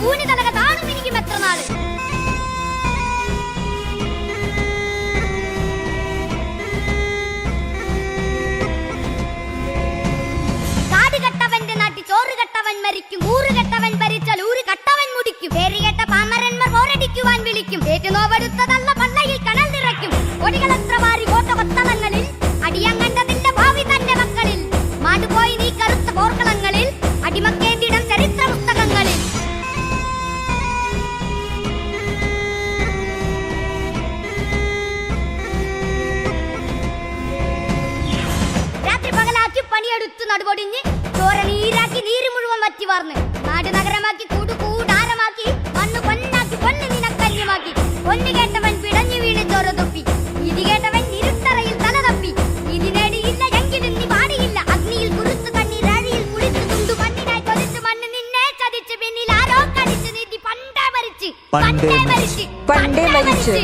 ഊനി തലക താണും എനിക്കും എത്ര നാള്. കാട് കെട്ടവന്റെ നാട്ടിൽ ചോറ് കെട്ടവൻ മരിക്കും. ഊറ് കെട്ടവൻ ഭരിച്ചാൽ ഊര് കെട്ടവൻ മുടിക്കും. പേര് കേട്ട പാമരന്മാർ പോരടിക്കുവാൻ വിളിക്കും. ഏറ്റുനോവെടുത്തതല്ല പള്ളയിൽ കനൽ നിറയ്ക്കും. കൊടികളെത്ര മാറി കോട്ട കൊത്തളങ്ങളിൽ അടിയാൻ കണ്ടതിന്റെ ഭാവി തന്റെ മക്കളിൽ. മാണ്ടുപോയി നീ കറുത്ത പോർക്കളങ്ങളിൽ അടിമക്കേന്തിടം ചരിത്ര പുസ്തകങ്ങളിൽ. രാത്രി പകലാക്കി പണിയെടുത്തു നടുപൊടിഞ്ഞ് ചോര നീരാക്കി നീര് മുഴുവൻ വറ്റി വാർന്ന് നാട് നഗരമാക്കി കൂടാരമാക്കി മണ്ണ് പൊന്നാക്കി പൊന്ന് നിനക്കന്യമാക്കി. പൊന്നു കേട്ടവൻ പിടഞ്ഞു വീണ് ചോര തൊപ്പി. ഇതി കേട്ടവൻ ഇരുട്ടറയിൽ തല തപ്പി. ഇതി നേടിയില്ല എങ്കിലും നീ പാടിയില്ല. അഗ്നിയിൽ കുറുത്തു കണ്ണീരാഴിയിൽ കുളിച്ചു തുണ്ടു മണ്ണിനായി കൊതിച്ചു മണ്ണ് നിന്നെ ചതിച്ച് പിന്നിൽ ആരോ കടിച്ചു നീതി പണ്ടേ മരിച്ച് പണ്ടേ മരിച്ച്.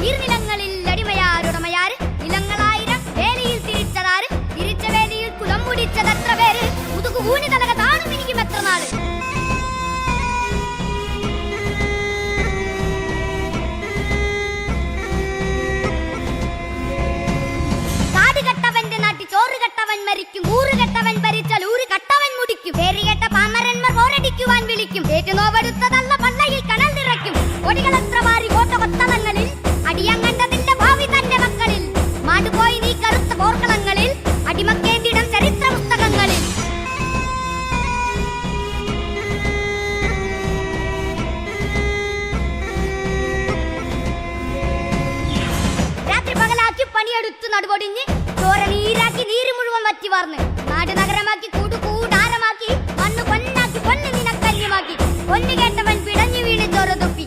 നീർനിലങ്ങളിൽ അടിമയാരുടമയാര് നിലങ്ങളായിരം വേലിയിൽ തിരിച്ചതാര്. തിരിച്ച വേലിയിൽ കുലം മുടിച്ചതെത്ര പേര്. മുതുകു ഊനി തലക താണും എനിക്കും എത്ര നാള്. കാട് കെട്ടവന്റെ നാട്ടിൽ ചോറ് കെട്ടവൻ മരിക്കും. ഊറ് കെട്ടവൻ ഭരിച്ചാൽ ഊര് കെട്ടവൻ മുടിക്കും. പേര് കേട്ട പാമരന്മാർ പോരടിക്കുവാൻ വിളിക്കും. ഏറ്റുനോവെടുത്തതല്ല പള്ളയിൽ കനൽ നിറയ്ക്കും. കൊടികളെത്ര മാറി കോട്ട കൊത്തളങ്ങളിൽ അടിയാൻ കണ്ടതിന്റെ ഭാവി തന്റെ മക്കളിൽ. മാണ്ടുപോയി നീ കറുത്ത പോർക്കളങ്ങളിൽ അടിമക്കേന്തിടം ചരിത്ര പുസ്തകങ്ങളിൽ. രാത്രി പകലാക്കി പണിയെടുത്തു നടുപൊടിഞ്ഞ് ചോര നീരാക്കി നീര് മുഴുവൻ വറ്റി വാർന്ന് നാട് നഗരമാക്കി കൂടാരമാക്കി മണ്ണ് പൊന്നാക്കി പൊന്ന് നിനക്കന്യമാക്കി. പൊന്നു കേട്ടവൻ പിടഞ്ഞു വീണ് ചോര തൊപ്പി.